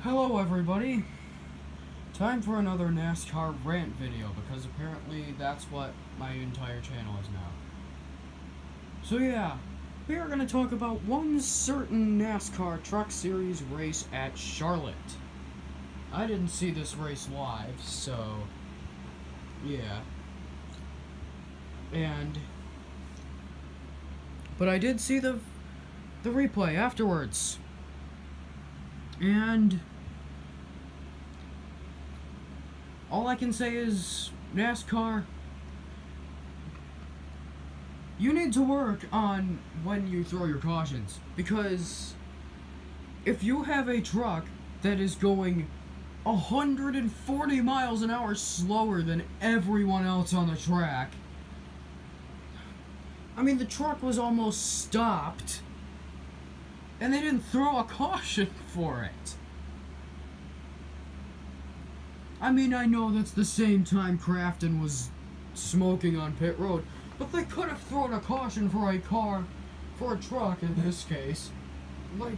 Hello everybody! Time for another NASCAR rant video, because apparently that's what my entire channel is now. So yeah, we are going to talk about one certain NASCAR Truck Series race at Charlotte. I didn't see this race live, so yeah. But I did see the replay afterwards. And all I can say is, NASCAR, you need to work on when you throw your cautions. Because if you have a truck that is going 140 miles an hour slower than everyone else on the track, I mean, the truck was almost stopped, and they didn't throw a caution for it. I mean, I know that's the same time Crafton was smoking on pit road, but they could have thrown a caution for a truck in this case. Like,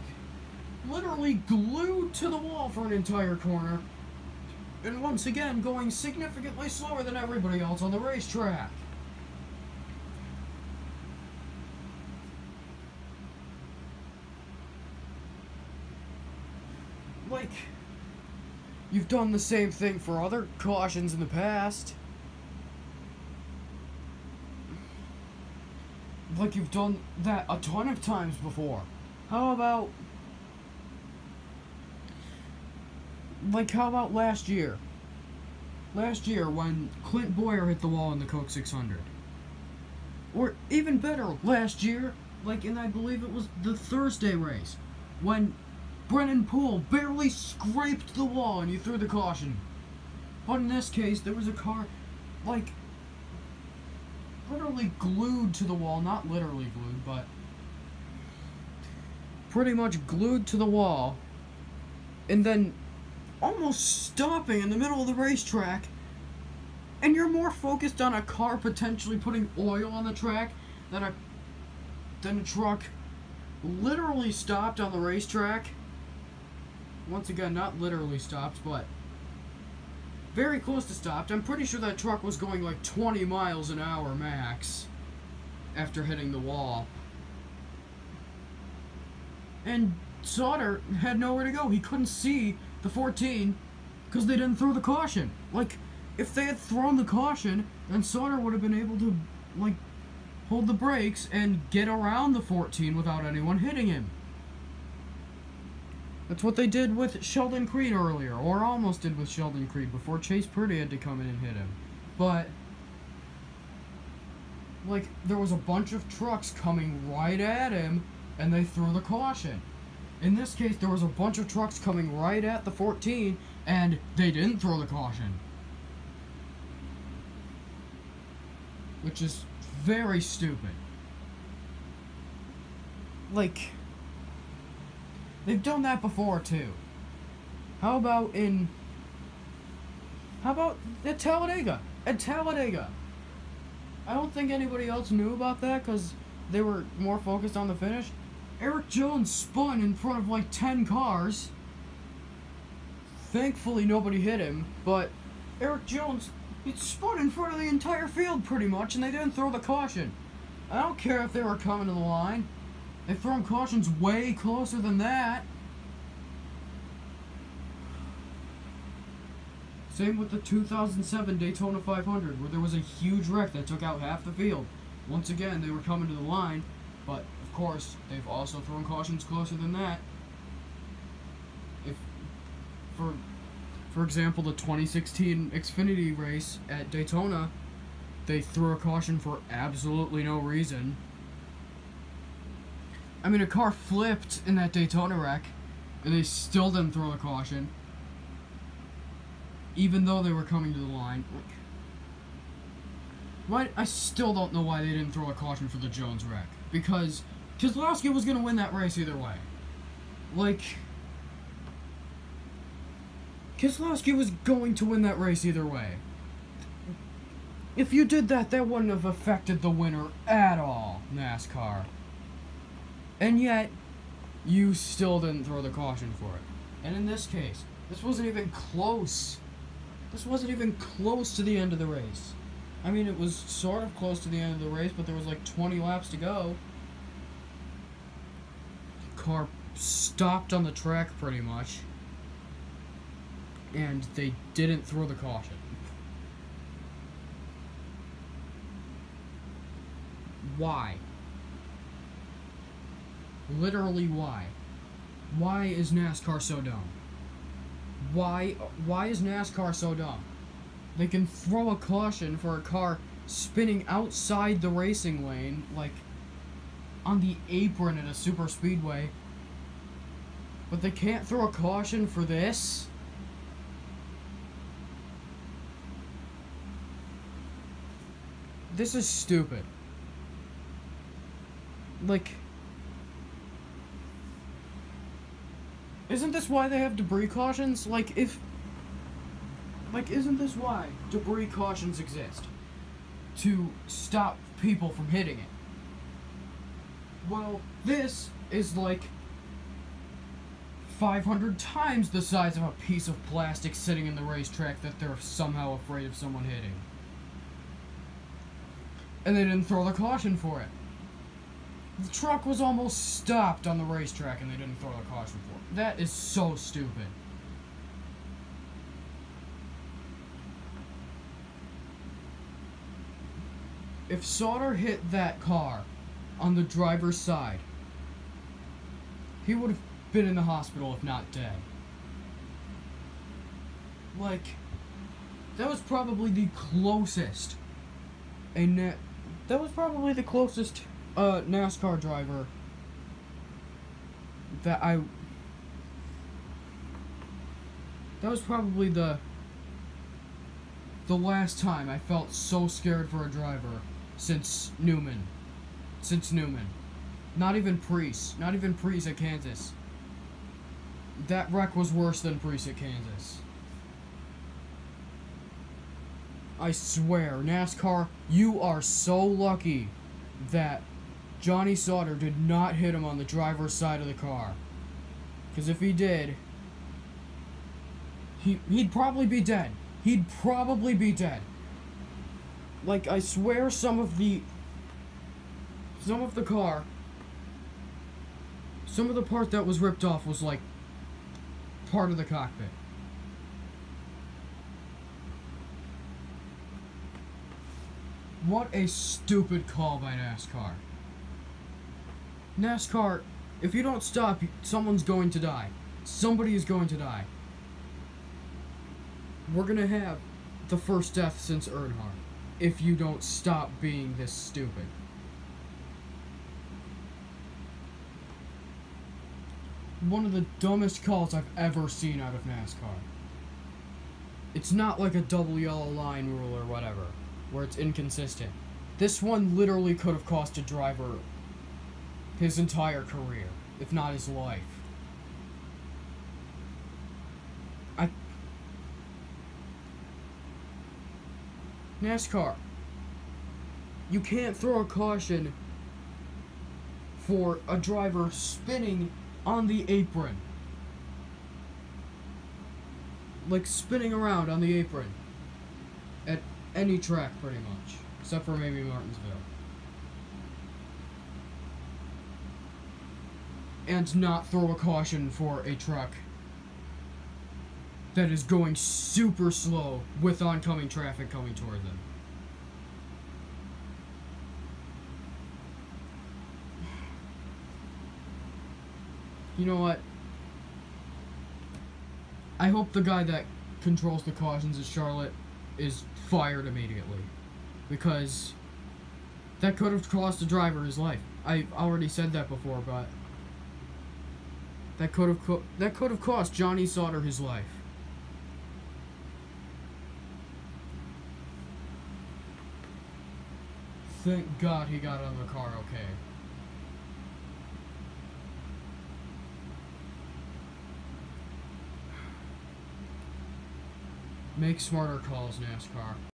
literally glued to the wall for an entire corner, and once again, going significantly slower than everybody else on the racetrack. Like, you've done the same thing for other cautions in the past. Like, you've done that a ton of times before. How about last year? Last year when Clint Boyer hit the wall in the Coke 600. Or even better, last year, like in, I believe it was the Thursday race, when Brennan Poole barely scraped the wall and you threw the caution. But in this case, there was a car, like, literally glued to the wall. Not literally glued, but pretty much glued to the wall. And then almost stopping in the middle of the racetrack. And you're more focused on a car potentially putting oil on the track than a truck literally stopped on the racetrack. Once again, not literally stopped, but very close to stopped. I'm pretty sure that truck was going like 20 miles an hour max after hitting the wall. And Sauter had nowhere to go. He couldn't see the 14 because they didn't throw the caution. Like, if they had thrown the caution, then Sauter would have been able to, like, hold the brakes and get around the 14 without anyone hitting him. That's what they did with Sheldon Creed earlier, or almost did with Sheldon Creed, before Chase Purdy had to come in and hit him. But, like, there was a bunch of trucks coming right at him, and they threw the caution. In this case, there was a bunch of trucks coming right at the 14, and they didn't throw the caution. Which is very stupid. Like, they've done that before, too. How about at Talladega? At Talladega. I don't think anybody else knew about that because they were more focused on the finish. Eric Jones spun in front of like 10 cars. Thankfully, nobody hit him, but Eric Jones, he spun in front of the entire field pretty much, and they didn't throw the caution. I don't care if they were coming to the line. They've thrown cautions way closer than that. Same with the 2007 Daytona 500, where there was a huge wreck that took out half the field. Once again, they were coming to the line, but of course, they've also thrown cautions closer than that. For example, the 2016 Xfinity race at Daytona, they threw a caution for absolutely no reason. I mean, a car flipped in that Daytona wreck, and they still didn't throw a caution, even though they were coming to the line. Why? I still don't know why they didn't throw a caution for the Jones wreck, because Keselowski was going to win that race either way. Like, Keselowski was going to win that race either way. If you did that, that wouldn't have affected the winner at all, NASCAR. And yet, you still didn't throw the caution for it. And in this case, this wasn't even close. This wasn't even close to the end of the race. I mean, it was sort of close to the end of the race, but there was like 20 laps to go. Car stopped on the track pretty much. And they didn't throw the caution. Why? Literally why? Why is NASCAR so dumb? Why is NASCAR so dumb? They can throw a caution for a car spinning outside the racing lane, like on the apron at a super speedway, but they can't throw a caution for this? This is stupid. Like, isn't this why they have debris cautions? Isn't this why debris cautions exist? To stop people from hitting it. Well, this is like 500 times the size of a piece of plastic sitting in the racetrack that they're somehow afraid of someone hitting. And they didn't throw the caution for it. The truck was almost stopped on the racetrack and they didn't throw the caution for it. That is so stupid. If Sauter hit that car on the driver's side, he would have been in the hospital if not dead. Like, that was probably the closest NASCAR driver that was probably the last time I felt so scared for a driver since Newman. Not even Preece at Kansas. That wreck was worse than Preece at Kansas. I swear, NASCAR, you are so lucky that Johnny Sauter did not hit him on the driver's side of the car. Because if he did, he'd probably be dead. He'd probably be dead. Like, I swear some of the car, some of the part that was ripped off was like part of the cockpit. What a stupid call by NASCAR. NASCAR, if you don't stop, someone's going to die. Somebody is going to die. We're gonna have the first death since Earnhardt if you don't stop being this stupid. One of the dumbest calls I've ever seen out of NASCAR. It's not like a double yellow line rule or whatever, where it's inconsistent. This one literally could have cost a driver his entire career, if not his life. NASCAR, you can't throw a caution for a driver spinning on the apron. Like spinning around on the apron. At any track, pretty much. Except for maybe Martinsville. And not throw a caution for a truck that is going super slow with oncoming traffic coming toward them. You know what? I hope the guy that controls the cautions at Charlotte is fired immediately. Because that could have cost a driver his life. I already said that before, but that could have cost Johnny Sauter his life. Thank God he got out of the car okay. Make smarter calls, NASCAR.